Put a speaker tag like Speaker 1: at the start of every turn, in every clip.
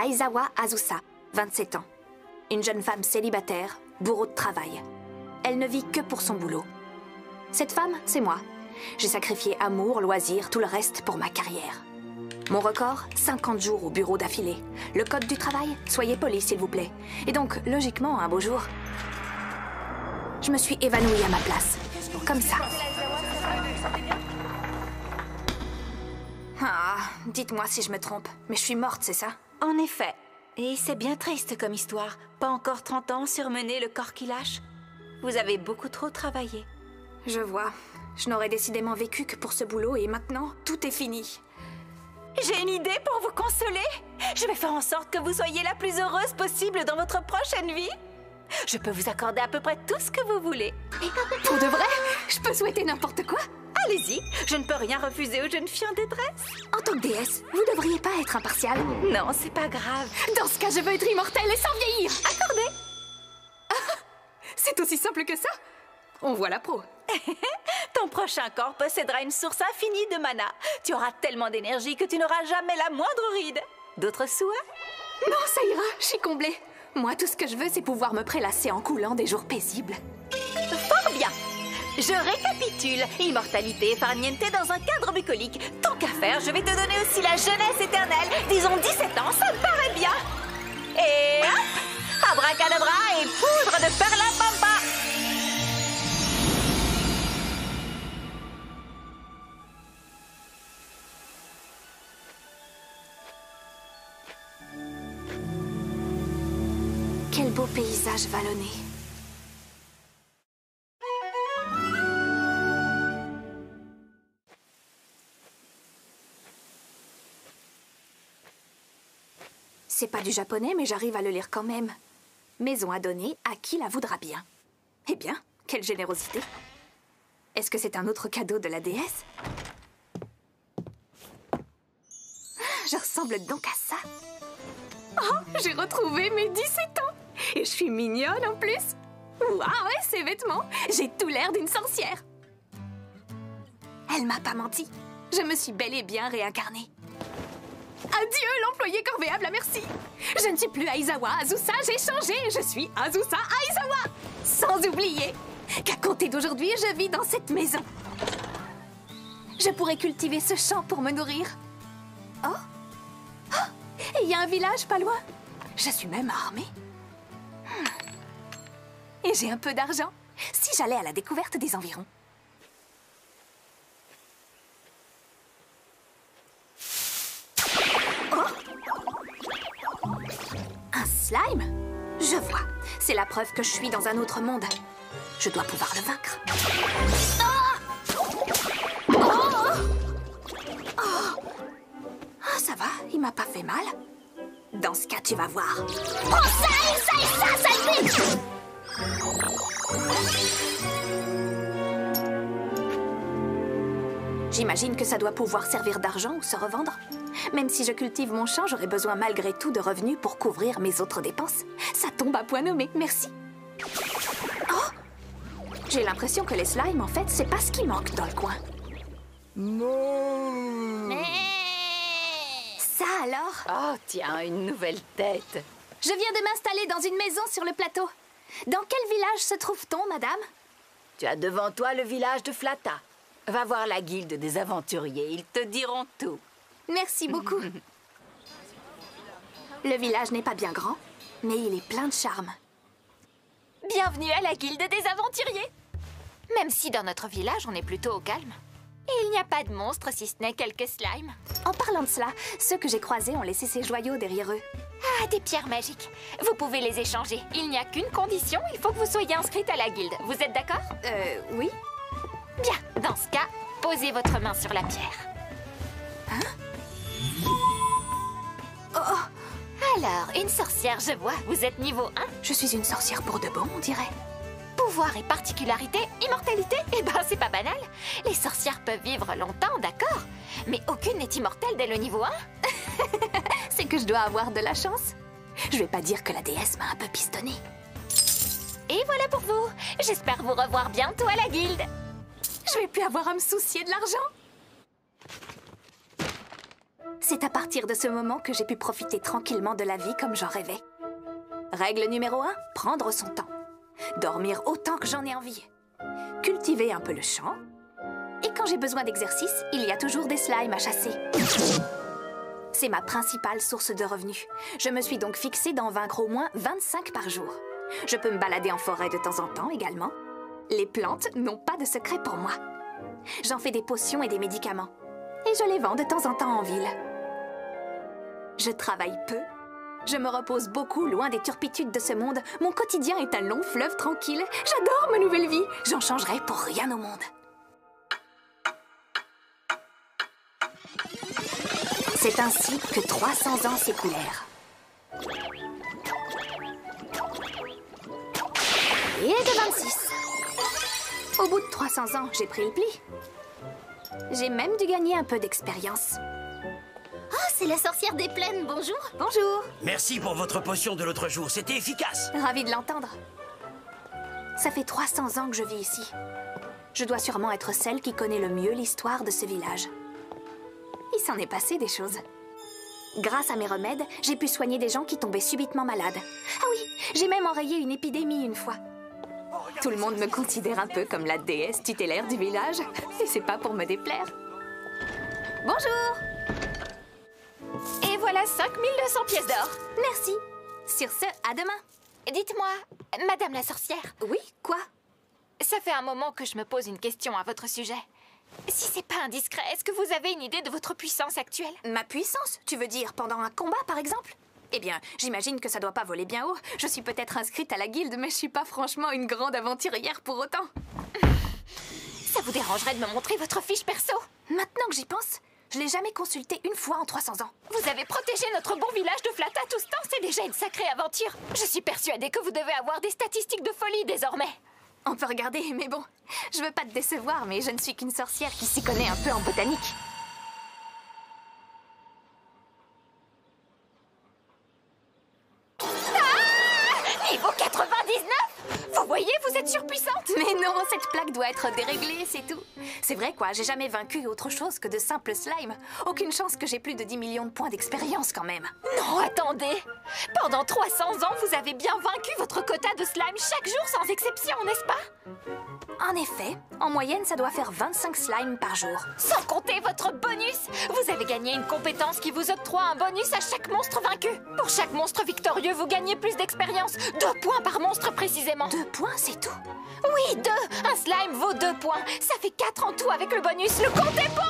Speaker 1: Aizawa Azusa, 27 ans. Une jeune femme célibataire, bourreau de travail. Elle ne vit que pour son boulot. Cette femme, c'est moi. J'ai sacrifié amour, loisirs, tout le reste pour ma carrière. Mon record, 50 jours au bureau d'affilée. Le code du travail, soyez poli s'il vous plaît. Et donc, logiquement, un beau jour, je me suis évanouie à ma place. Comme ça. Ah, dites-moi si je me trompe, mais je suis morte, c'est ça?
Speaker 2: En effet. Et c'est bien triste comme histoire. Pas encore 30 ans, surmener le corps qui lâche. Vous avez beaucoup trop travaillé.
Speaker 1: Je vois. Je n'aurais décidément vécu que pour ce boulot et maintenant, tout est fini.
Speaker 2: J'ai une idée pour vous consoler. Je vais faire en sorte que vous soyez la plus heureuse possible dans votre prochaine vie. Je peux vous accorder à peu près tout ce que vous voulez.
Speaker 1: Pour de vrai? Je peux souhaiter n'importe quoi?
Speaker 2: Allez-y, je ne peux rien refuser aux jeunes filles en détresse.
Speaker 1: En tant que déesse, vous devriez pas être impartiale.
Speaker 2: Non, c'est pas grave.
Speaker 1: Dans ce cas, je veux être immortelle et sans vieillir.
Speaker 2: Accordé.
Speaker 1: C'est aussi simple que ça? On voit la pro.
Speaker 2: Ton prochain corps possédera une source infinie de mana. Tu auras tellement d'énergie que tu n'auras jamais la moindre ride. D'autres souhaits?
Speaker 1: Non, ça ira, je suis comblée. Moi, tout ce que je veux, c'est pouvoir me prélasser en coulant des jours paisibles.
Speaker 2: Fort bien. Je récapitule. Immortalité farniente dans un cadre bucolique. Tant qu'à faire, je vais te donner aussi la jeunesse éternelle. Disons 17 ans, ça me paraît bien. Et hop, abracadabra et poudre de perlimpinpin.
Speaker 1: Quel beau paysage vallonné. C'est pas du japonais, mais j'arrive à le lire quand même. Maison à donner à qui la voudra bien. Eh bien, quelle générosité. Est-ce que c'est un autre cadeau de la déesse? Je ressemble donc à ça. Oh, j'ai retrouvé mes 17 ans. Et je suis mignonne en plus. Waouh, ouais, ces vêtements. J'ai tout l'air d'une sorcière. Elle m'a pas menti. Je me suis bel et bien réincarnée. Adieu, l'employé corvéable à merci. Je ne suis plus Aizawa Azusa, j'ai changé. Je suis Azusa Aizawa. Sans oublier qu'à compter d'aujourd'hui, je vis dans cette maison. Je pourrais cultiver ce champ pour me nourrir. Oh, oh, il y a un village pas loin. Je suis même armée. Et j'ai un peu d'argent. Si j'allais à la découverte des environs. Un slime? Je vois. C'est la preuve que je suis dans un autre monde. Je dois pouvoir le vaincre. Ah, ça va, il m'a pas fait mal. Dans ce cas, tu vas voir. Oh, ça le fait! J'imagine que ça doit pouvoir servir d'argent ou se revendre. Même si je cultive mon champ, j'aurai besoin malgré tout de revenus pour couvrir mes autres dépenses. Ça tombe à point nommé, merci. Oh! J'ai l'impression que les slimes, en fait, c'est pas ce qui manque dans le coin. Ça alors?
Speaker 2: Oh, tiens, une nouvelle tête.
Speaker 1: Je viens de m'installer dans une maison sur le plateau. Dans quel village se trouve-t-on, madame?
Speaker 2: Tu as devant toi le village de Flata. Va voir la guilde des aventuriers, ils te diront tout.
Speaker 1: Merci beaucoup. Le village n'est pas bien grand, mais il est plein de charme.
Speaker 3: Bienvenue à la guilde des aventuriers. Même si dans notre village, on est plutôt au calme. Et il n'y a pas de monstres si ce n'est quelques slimes.
Speaker 1: En parlant de cela, ceux que j'ai croisés ont laissé ces joyaux derrière eux.
Speaker 3: Ah, des pierres magiques. Vous pouvez les échanger. Il n'y a qu'une condition, il faut que vous soyez inscrite à la guilde. Vous êtes d'accord?
Speaker 1: Oui.
Speaker 3: Bien, dans ce cas, posez votre main sur la pierre.
Speaker 1: Hein? Oh!
Speaker 3: Alors, une sorcière, je vois, vous êtes niveau 1.
Speaker 1: Je suis une sorcière pour de bon, on dirait.
Speaker 3: Pouvoir et particularité, immortalité, eh ben c'est pas banal. Les sorcières peuvent vivre longtemps, d'accord. Mais aucune n'est immortelle dès le niveau 1.
Speaker 1: C'est que je dois avoir de la chance. Je vais pas dire que la déesse m'a un peu pistonnée.
Speaker 3: Et voilà pour vous. J'espère vous revoir bientôt à la guilde.
Speaker 1: Je vais plus avoir à me soucier de l'argent. C'est à partir de ce moment que j'ai pu profiter tranquillement de la vie comme j'en rêvais. Règle numéro 1, prendre son temps. Dormir autant que j'en ai envie. Cultiver un peu le champ. Et quand j'ai besoin d'exercice, il y a toujours des slimes à chasser. C'est ma principale source de revenus. Je me suis donc fixée d'en vaincre au moins 25 par jour. Je peux me balader en forêt de temps en temps également. Les plantes n'ont pas de secret pour moi. J'en fais des potions et des médicaments. Et je les vends de temps en temps en ville. Je travaille peu. Je me repose beaucoup loin des turpitudes de ce monde. Mon quotidien est un long fleuve tranquille. J'adore ma nouvelle vie. J'en changerai pour rien au monde. C'est ainsi que 300 ans s'écoulèrent. Et de 26. Au bout de 300 ans, j'ai pris le pli. J'ai même dû gagner un peu d'expérience.
Speaker 4: Oh, c'est la sorcière des plaines, bonjour.
Speaker 1: Bonjour.
Speaker 5: Merci pour votre potion de l'autre jour, c'était efficace.
Speaker 1: Ravie de l'entendre. Ça fait 300 ans que je vis ici. Je dois sûrement être celle qui connaît le mieux l'histoire de ce village. Il s'en est passé des choses. Grâce à mes remèdes, j'ai pu soigner des gens qui tombaient subitement malades. Ah oui, j'ai même enrayé une épidémie une fois. Tout le monde me considère un peu comme la déesse tutélaire du village. Et c'est pas pour me déplaire. Bonjour.
Speaker 3: Et voilà 5200 pièces d'or.
Speaker 1: Merci. Sur ce, à demain.
Speaker 3: Dites-moi, Madame la sorcière.
Speaker 1: Oui, quoi?
Speaker 3: Ça fait un moment que je me pose une question à votre sujet. Si c'est pas indiscret, est-ce que vous avez une idée de votre puissance actuelle?
Speaker 1: Ma puissance? Tu veux dire pendant un combat, par exemple? Eh bien, j'imagine que ça doit pas voler bien haut. Je suis peut-être inscrite à la guilde, mais je suis pas franchement une grande aventurière pour autant.
Speaker 3: Ça vous dérangerait de me montrer votre fiche perso?
Speaker 1: Maintenant que j'y pense, je l'ai jamais consultée une fois en 300 ans.
Speaker 3: Vous avez protégé notre bon village de Flata tout ce temps, c'est déjà une sacrée aventure. Je suis persuadée que vous devez avoir des statistiques de folie désormais.
Speaker 1: On peut regarder, mais bon, je veux pas te décevoir, mais je ne suis qu'une sorcière qui s'y connaît un peu en botanique.
Speaker 3: Niveau 99? Vous voyez, vous êtes surpuissante.
Speaker 1: Mais non, cette plaque doit être déréglée, c'est tout. C'est vrai quoi, j'ai jamais vaincu autre chose que de simples slimes. Aucune chance que j'ai plus de 10 millions de points d'expérience quand même.
Speaker 3: Non, attendez. Pendant 300 ans, vous avez bien vaincu votre quota de slime chaque jour sans exception, n'est-ce pas?
Speaker 1: En effet, en moyenne, ça doit faire 25 slimes par jour.
Speaker 3: Sans compter votre bonus. Vous avez gagné une compétence qui vous octroie un bonus à chaque monstre vaincu. Pour chaque monstre victorieux, vous gagnez plus d'expérience. 2 points par monstre précisément.
Speaker 1: 2 points, c'est tout?
Speaker 3: Oui, 2. Un slime vaut 2 points. Ça fait 4 en tout avec le bonus. Le compte est bon.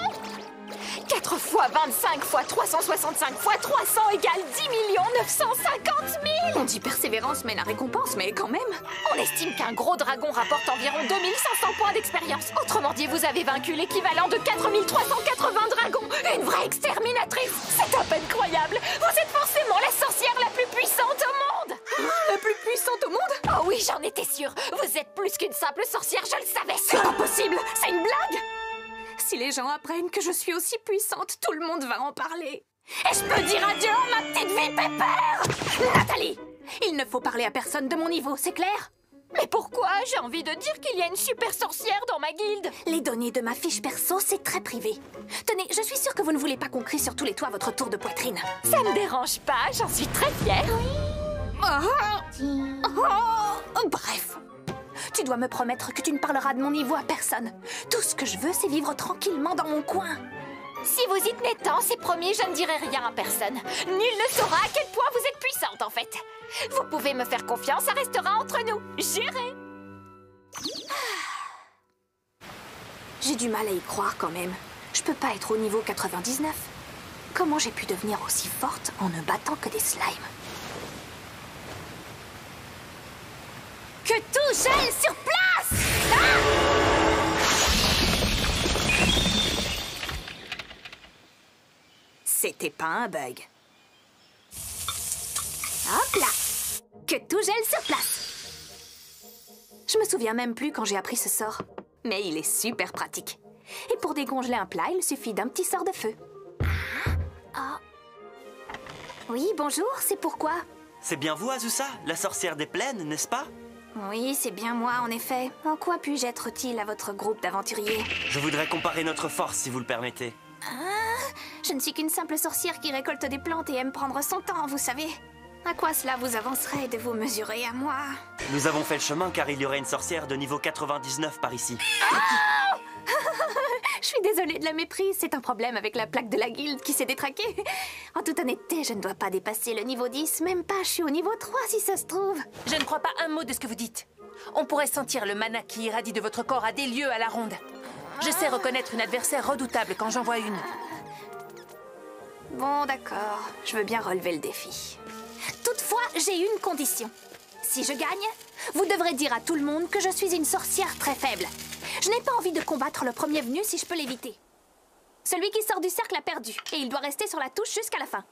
Speaker 3: 4 fois 25 fois 365 fois 300 égale 10 950 000.
Speaker 1: On dit persévérance mais la récompense, mais quand même.
Speaker 3: On estime qu'un gros dragon rapporte environ 2500 points d'expérience. Autrement dit, vous avez vaincu l'équivalent de 4380 dragons. Une vraie exterminatrice. C'est à peine croyable. Vous êtes forcément la sorcière la plus puissante au monde.
Speaker 1: La plus puissante au monde?
Speaker 3: Oh oui, j'en étais sûre. Vous êtes plus qu'une simple sorcière, je le savais.
Speaker 1: C'est pas possible. C'est une blague. Si les gens apprennent que je suis aussi puissante, tout le monde va en parler. Et je peux dire adieu à ma petite vie pépère! Nathalie! Il ne faut parler à personne de mon niveau, c'est clair?
Speaker 3: Mais pourquoi? J'ai envie de dire qu'il y a une super sorcière dans ma guilde.
Speaker 1: Les données de ma fiche perso, c'est très privé. Tenez, je suis sûre que vous ne voulez pas qu'on crie sur tous les toits votre tour de poitrine.
Speaker 3: Ça me dérange pas, j'en suis très fière.
Speaker 1: Bref. Tu dois me promettre que tu ne parleras de mon niveau à personne. Tout ce que je veux, c'est vivre tranquillement dans mon coin.
Speaker 3: Si vous y tenez tant, c'est promis, je ne dirai rien à personne. Nul ne saura à quel point vous êtes puissante, en fait. Vous pouvez me faire confiance, ça restera entre nous. Jurez.
Speaker 1: J'ai du mal à y croire quand même. Je peux pas être au niveau 99. Comment j'ai pu devenir aussi forte en ne battant que des slimes? Que tout gèle sur place! C'était pas un bug. Hop là! Que tout gèle sur place! Je me souviens même plus quand j'ai appris ce sort. Mais il est super pratique. Et pour décongeler un plat, il suffit d'un petit sort de feu. Oui, bonjour, c'est pourquoi?
Speaker 6: C'est bien vous, Azusa, la sorcière des plaines, n'est-ce pas?
Speaker 1: Oui, c'est bien moi, en effet. En quoi puis-je être utile à votre groupe d'aventuriers?
Speaker 6: Je voudrais comparer notre force, si vous le permettez.
Speaker 1: Je ne suis qu'une simple sorcière qui récolte des plantes et aime prendre son temps, vous savez. À quoi cela vous avancerait de vous mesurer à moi?
Speaker 6: Nous avons fait le chemin car il y aurait une sorcière de niveau 99 par ici.
Speaker 1: Je suis désolée de la méprise, c'est un problème avec la plaque de la guilde qui s'est détraquée. En toute honnêteté, je ne dois pas dépasser le niveau 10, même pas, je suis au niveau 3 si ça se trouve.
Speaker 3: Je ne crois pas un mot de ce que vous dites. On pourrait sentir le mana qui irradie de votre corps à des lieues à la ronde. Je sais reconnaître une adversaire redoutable quand j'en vois une.
Speaker 1: Bon, d'accord, je veux bien relever le défi. Toutefois, j'ai une condition. Si je gagne, vous devrez dire à tout le monde que je suis une sorcière très faible. Je n'ai pas envie de combattre le premier venu si je peux l'éviter. Celui qui sort du cercle a perdu, et il doit rester sur la touche jusqu'à la fin.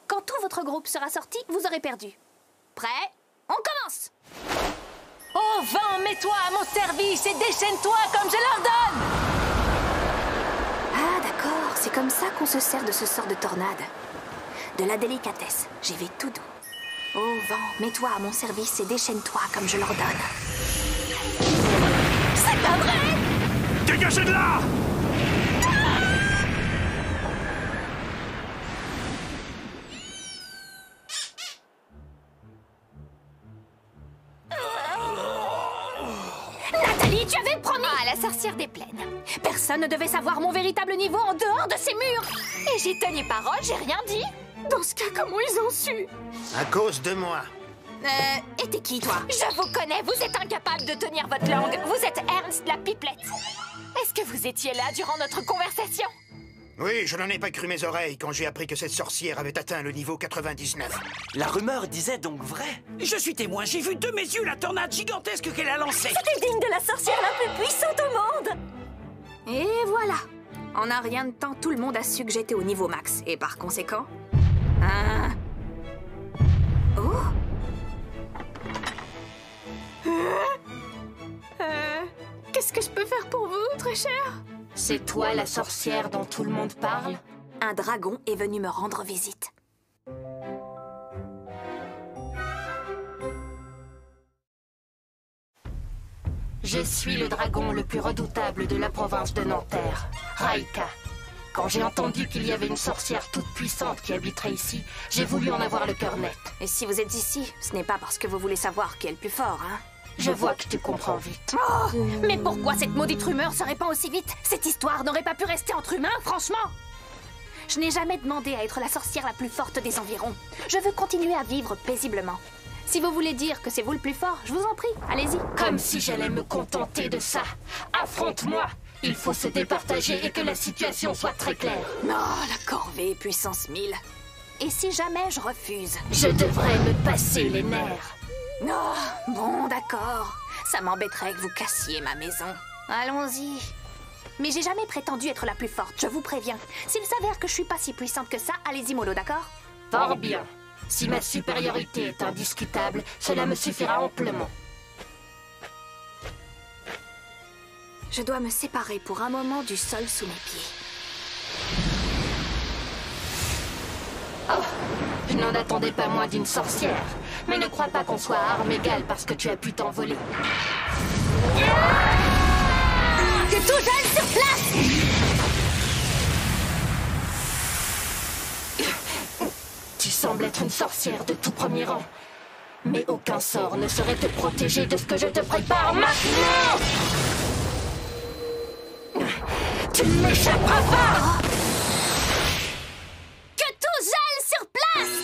Speaker 1: Quand tout votre groupe sera sorti, vous aurez perdu. Prêt? On commence!
Speaker 3: Oh vent, mets-toi à mon service et déchaîne-toi comme je l'ordonne!
Speaker 1: Ah, d'accord, c'est comme ça qu'on se sert de ce sort de tornade. De la délicatesse, j'y vais tout doux. Oh vent, mets-toi à mon service et déchaîne-toi comme je l'ordonne.
Speaker 3: C'est pas vrai!
Speaker 5: Dégagez de là!
Speaker 1: Nathalie, tu avais promis! Ah, la sorcière des plaines. Personne ne devait savoir mon véritable niveau en dehors de ces murs.
Speaker 3: Et j'ai tenu parole, j'ai rien dit.
Speaker 1: Dans ce cas, comment ils ont su?
Speaker 7: À cause de moi.
Speaker 1: Et t'es qui, toi?
Speaker 3: Je vous connais, vous êtes incapable de tenir votre langue. Vous êtes Ernst la pipelette. Est-ce que vous étiez là durant notre conversation?
Speaker 7: Oui, je n'en ai pas cru mes oreilles quand j'ai appris que cette sorcière avait atteint le niveau 99.
Speaker 6: La rumeur disait donc vrai.
Speaker 5: Je suis témoin, j'ai vu de mes yeux la tornade gigantesque qu'elle a lancée.
Speaker 3: C'était digne de la sorcière la plus puissante au monde.
Speaker 1: Et voilà. En un rien de temps, tout le monde a su que j'étais au niveau max. Et par conséquent... Oh! Qu'est-ce que je peux faire pour vous, très cher?
Speaker 3: C'est toi la sorcière dont tout le monde parle?
Speaker 1: Un dragon est venu me rendre visite.
Speaker 3: Je suis le dragon le plus redoutable de la province de Nanterre, Raika. Quand j'ai entendu qu'il y avait une sorcière toute puissante qui habiterait ici, j'ai voulu en avoir le cœur net.
Speaker 1: Et si vous êtes ici, ce n'est pas parce que vous voulez savoir qui est le plus fort, hein?
Speaker 3: Je vois que tu comprends vite.
Speaker 1: Oh! Mais pourquoi cette maudite rumeur se répand aussi vite? Cette histoire n'aurait pas pu rester entre humains, franchement! Je n'ai jamais demandé à être la sorcière la plus forte des environs. Je veux continuer à vivre paisiblement. Si vous voulez dire que c'est vous le plus fort, je vous en prie, allez-y.
Speaker 3: Comme si j'allais me contenter de ça. Affronte-moi! Il faut se départager et que la situation soit très claire.
Speaker 1: Oh, la corvée, puissance 1000. Et si jamais je refuse?
Speaker 3: Je devrais me passer les nerfs.
Speaker 1: Oh, bon, d'accord. Ça m'embêterait que vous cassiez ma maison. Allons-y. Mais j'ai jamais prétendu être la plus forte, je vous préviens. S'il s'avère que je suis pas si puissante que ça, allez-y mollo, d'accord?
Speaker 3: Fort bien. Si ma supériorité est indiscutable, cela me suffira amplement.
Speaker 1: Je dois me séparer pour un moment du sol sous mes pieds.
Speaker 3: Oh, je n'en attendais pas moins d'une sorcière. Mais ne crois pas qu'on soit à armes égales parce que tu as pu t'envoler.
Speaker 1: Que tout gèle sur place!
Speaker 3: Tu sembles être une sorcière de tout premier rang. Mais aucun sort ne saurait te protéger de ce que je te prépare maintenant! Tu ne m'échapperas pas!
Speaker 1: Que tout gèle sur place!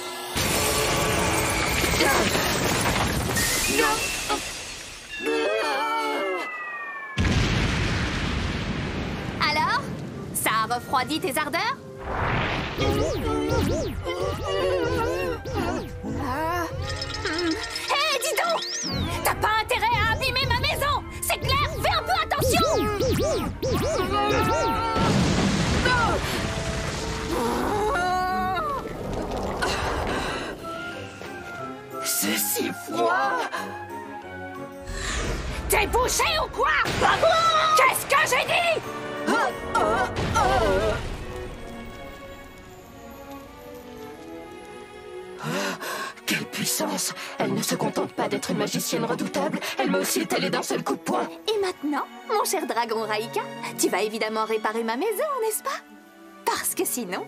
Speaker 1: Alors? Ça a refroidi tes ardeurs? Hé, dis donc! T'as pas intérêt à abîmer ma maison! C'est clair? Fais un peu attention!
Speaker 3: C'est si froid!
Speaker 1: T'es bouché ou quoi? Qu'est-ce que j'ai dit?
Speaker 3: Quelle puissance! Elle ne se contente pas d'être une magicienne redoutable, elle m'a aussi étalé d'un seul coup de poing.
Speaker 1: Et maintenant, mon cher dragon Raika, tu vas évidemment réparer ma maison, n'est-ce pas? Parce Parce que sinon,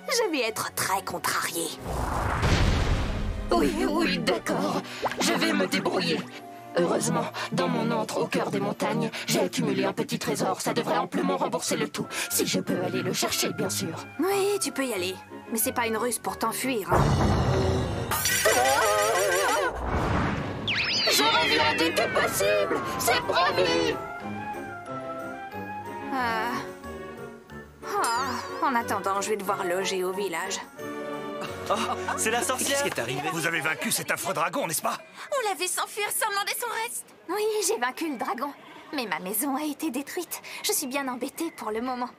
Speaker 1: je vais être très contrariée.
Speaker 3: Oui, d'accord. Je vais me débrouiller. Heureusement, dans mon antre au cœur des montagnes, j'ai accumulé un petit trésor. Ça devrait amplement rembourser le tout. Si je peux aller le chercher, bien sûr.
Speaker 1: Oui, tu peux y aller. Mais c'est pas une ruse pour t'enfuir, hein.
Speaker 3: Je reviens dès que possible. C'est promis.
Speaker 1: En attendant, je vais devoir loger au village.
Speaker 6: Oh, c'est la sorcière.
Speaker 5: Qu'est-ce qui est arrivé? Vous avez vaincu cet affreux dragon, n'est-ce pas?
Speaker 2: On l'a vu s'enfuir sans demander son reste.
Speaker 1: Oui, j'ai vaincu le dragon. Mais ma maison a été détruite. Je suis bien embêtée pour le moment.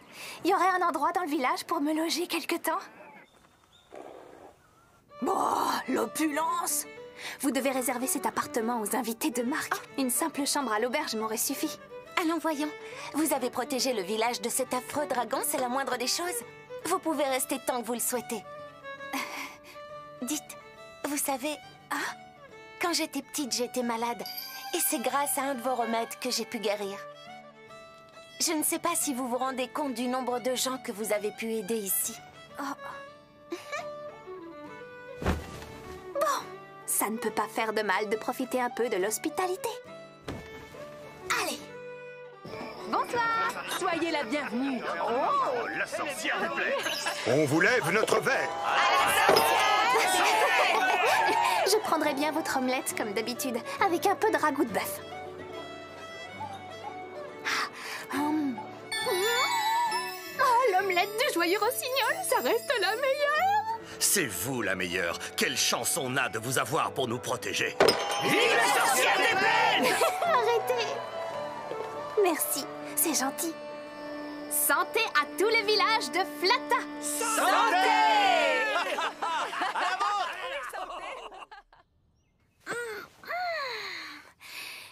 Speaker 1: Il y aurait un endroit dans le village pour me loger quelque temps? Oh, l'opulence! Vous devez réserver cet appartement aux invités de marque. Une simple chambre à l'auberge m'aurait suffi.
Speaker 2: Allons, voyons. Vous avez protégé le village de cet affreux dragon, c'est la moindre des choses. Vous pouvez rester tant que vous le souhaitez. Dites, vous savez, quand j'étais petite, j'étais malade. Et c'est grâce à un de vos remèdes que j'ai pu guérir. Je ne sais pas si vous vous rendez compte du nombre de gens que vous avez pu aider ici.
Speaker 1: Bon, ça ne peut pas faire de mal de profiter un peu de l'hospitalité. Allez! Bonsoir!
Speaker 3: Soyez la bienvenue.
Speaker 7: Oh, la sorcière des plaines. On vous lève notre verre.
Speaker 1: Je prendrai bien votre omelette comme d'habitude, avec un peu de ragoût de bœuf. L'omelette du joyeux rossignol, ça reste la meilleure.
Speaker 8: C'est vous la meilleure. Quelle chance on a de vous avoir pour nous protéger.
Speaker 5: Vive la sorcière des plaines!
Speaker 1: Arrêtez. Merci, c'est gentil. Santé à tout le village de Flata.
Speaker 5: Santé!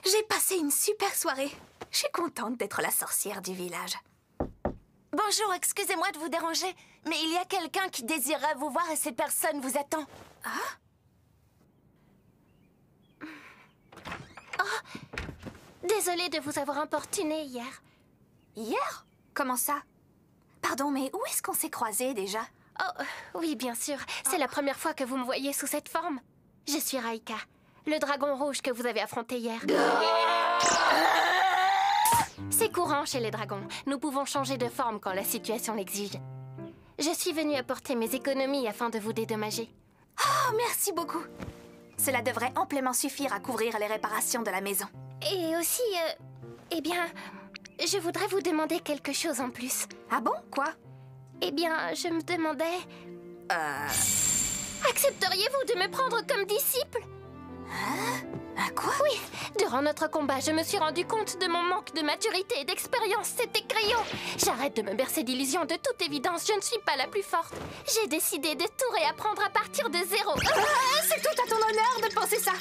Speaker 1: J'ai passé une super soirée. Je suis contente d'être la sorcière du village.
Speaker 2: Bonjour, excusez-moi de vous déranger, mais il y a quelqu'un qui désirerait vous voir et cette personne vous attend.
Speaker 4: Désolée de vous avoir importuné hier.
Speaker 1: Hier? Comment ça? Pardon, mais où est-ce qu'on s'est croisés déjà?
Speaker 4: Oh, oui, bien sûr. C'est la première fois que vous me voyez sous cette forme. Je suis Raika, le dragon rouge que vous avez affronté hier. C'est courant chez les dragons. Nous pouvons changer de forme quand la situation l'exige. Je suis venue apporter mes économies afin de vous dédommager.
Speaker 1: Oh, merci beaucoup. Cela devrait amplement suffire à couvrir les réparations de la maison.
Speaker 4: Et aussi, eh bien, je voudrais vous demander quelque chose en plus.
Speaker 1: Ah bon? Quoi?
Speaker 4: Eh bien, je me demandais... Accepteriez-vous de me prendre comme disciple?
Speaker 1: Un quoi?
Speaker 4: Oui, durant notre combat, je me suis rendu compte de mon manque de maturité et d'expérience. C'était criant. J'arrête de me bercer d'illusions. De toute évidence, je ne suis pas la plus forte. J'ai décidé de tout réapprendre à partir de zéro.
Speaker 1: C'est tout à ton honneur de penser ça.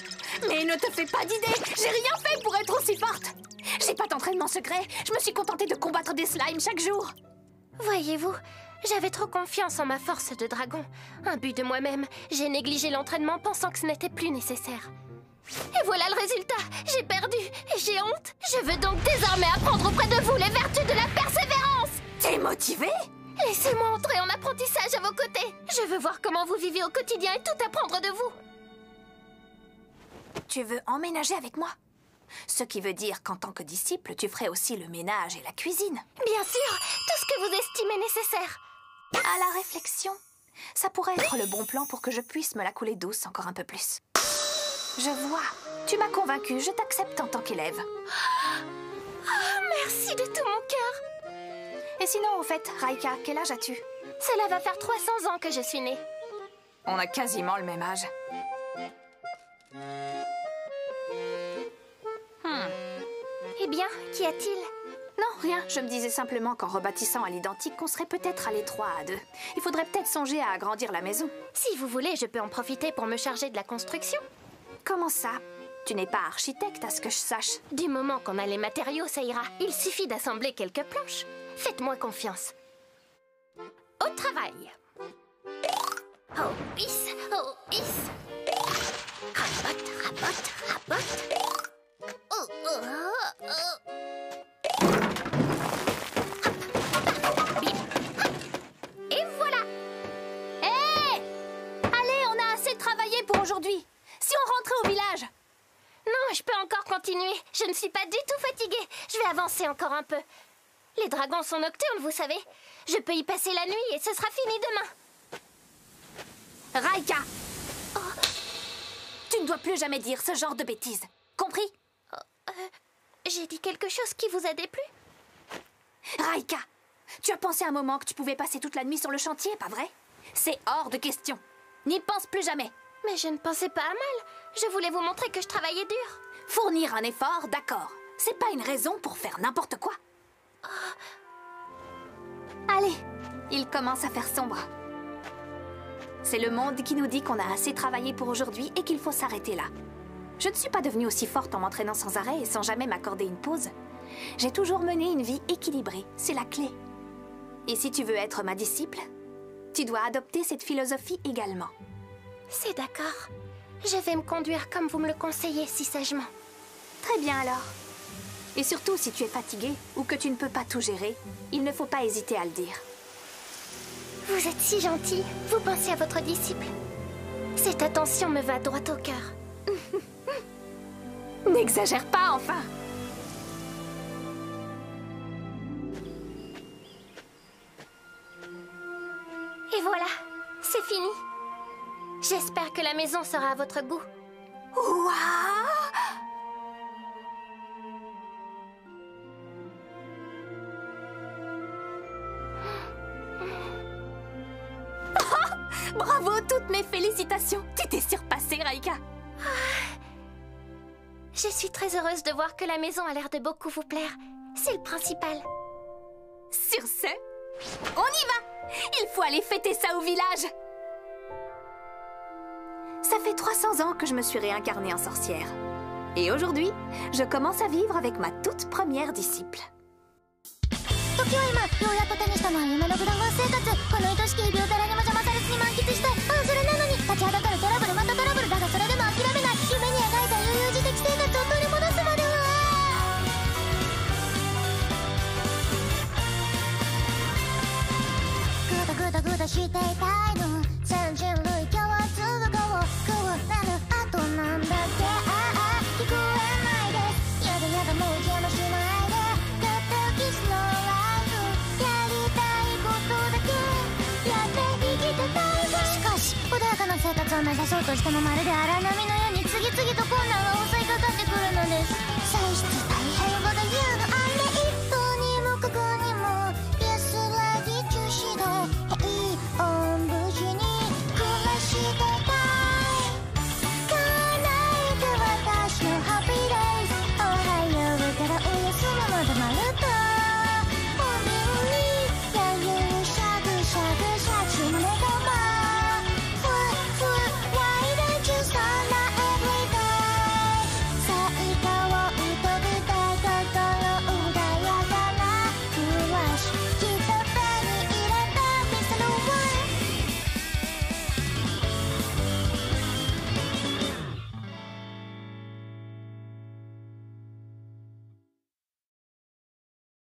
Speaker 1: Mais ne te fais pas d'idée. J'ai rien fait pour être aussi forte. J'ai pas d'entraînement secret. Je me suis contentée de combattre des slimes chaque jour.
Speaker 4: Voyez-vous, j'avais trop confiance en ma force de dragon. Imbu de moi-même, j'ai négligé l'entraînement pensant que ce n'était plus nécessaire. Et voilà le résultat. J'ai perdu et j'ai honte. Je veux donc désormais apprendre auprès de vous les vertus de la persévérance.
Speaker 1: T'es motivée?
Speaker 4: Laissez-moi entrer en apprentissage à vos côtés. Je veux voir comment vous vivez au quotidien et tout apprendre de vous.
Speaker 1: Tu veux emménager avec moi? Ce qui veut dire qu'en tant que disciple, tu ferais aussi le ménage et la cuisine.
Speaker 4: Bien sûr, tout ce que vous estimez nécessaire.
Speaker 1: À la réflexion, ça pourrait être le bon plan pour que je puisse me la couler douce encore un peu plus. Je vois. Tu m'as convaincue, je t'accepte en tant qu'élève.
Speaker 4: Merci de tout mon cœur.
Speaker 1: Et sinon, au fait, Raika, quel âge as-tu?
Speaker 4: Cela va faire 300 ans que je suis née.
Speaker 1: On a quasiment le même âge.
Speaker 4: Eh bien, qu'y a-t-il?
Speaker 1: Non, rien. Je me disais simplement qu'en rebâtissant à l'identique, qu'on serait peut-être à l'étroit à deux. Il faudrait peut-être songer à agrandir la maison.
Speaker 4: Si vous voulez, je peux en profiter pour me charger de la construction.
Speaker 1: Comment ça? Tu n'es pas architecte, à ce que je sache.
Speaker 4: Du moment qu'on a les matériaux, ça ira. Il suffit d'assembler quelques planches. Faites-moi confiance. Au travail. Oh, bis, oh, bis. Rabote, rabote, rabote. Oh, oh, oh, oh. Hop, bim, hop.
Speaker 1: aujourd'hui? Si on rentrait au village?
Speaker 4: Non, je peux encore continuer. Je ne suis pas du tout fatiguée. Je vais avancer encore un peu. Les dragons sont nocturnes, vous savez. Je peux y passer la nuit et ce sera fini demain.
Speaker 1: Raika! Tu ne dois plus jamais dire ce genre de bêtises. Compris?
Speaker 4: J'ai dit quelque chose qui vous a déplu?
Speaker 1: Raika! Tu as pensé un moment que tu pouvais passer toute la nuit sur le chantier, pas vrai? C'est hors de question. N'y pense plus jamais.
Speaker 4: Mais je ne pensais pas à mal. Je voulais vous montrer que je travaillais dur.
Speaker 1: Fournir un effort, d'accord. C'est pas une raison pour faire n'importe quoi. Allez, il commence à faire sombre. C'est le monde qui nous dit qu'on a assez travaillé pour aujourd'hui et qu'il faut s'arrêter là. Je ne suis pas devenue aussi forte en m'entraînant sans arrêt et sans jamais m'accorder une pause. J'ai toujours mené une vie équilibrée, c'est la clé. Et si tu veux être ma disciple, tu dois adopter cette philosophie également.
Speaker 4: C'est d'accord. Je vais me conduire comme vous me le conseillez si sagement.
Speaker 1: Très bien alors. Et surtout, si tu es fatigué ou que tu ne peux pas tout gérer, il ne faut pas hésiter à le dire.
Speaker 4: Vous êtes si gentil. Vous pensez à votre disciple. Cette attention me va droit au cœur.
Speaker 1: N'exagère pas, enfin.
Speaker 4: Et voilà, c'est fini. J'espère que la maison sera à votre goût.
Speaker 1: Waouh! Bravo, toutes mes félicitations. Tu t'es surpassée, Raika.
Speaker 4: Je suis très heureuse de voir que la maison a l'air de beaucoup vous plaire. C'est le principal.
Speaker 1: Sur ce, on y va. Il faut aller fêter ça au village. Ça fait 300 ans que je me suis réincarnée en sorcière. Et aujourd'hui, je commence à vivre avec ma toute première disciple.
Speaker 9: 時は今ようやっと手にしたのは夢のグランガン生活この愛しき日々を誰にも邪魔されずに満喫したいそれなのに立ちはだかるトラブルまたトラブルだがそれでも諦めない夢に描いた悠々自適生活を取り戻すまではグダグダグダしていたいの全人類共通語を食われるあとなんだっけ聞こえないですやだやだもう邪魔しないでグッドキスの穏やかな生活を目指そうとしてもまるで荒波のように次々と困難が襲いかかってくるのです歳出大変ほど言うのあれ一歩にもここにも安らぎ中止で平穏無事に暮らしてたい叶えて私のハッピーデイズおはようからおやすみまでまるっと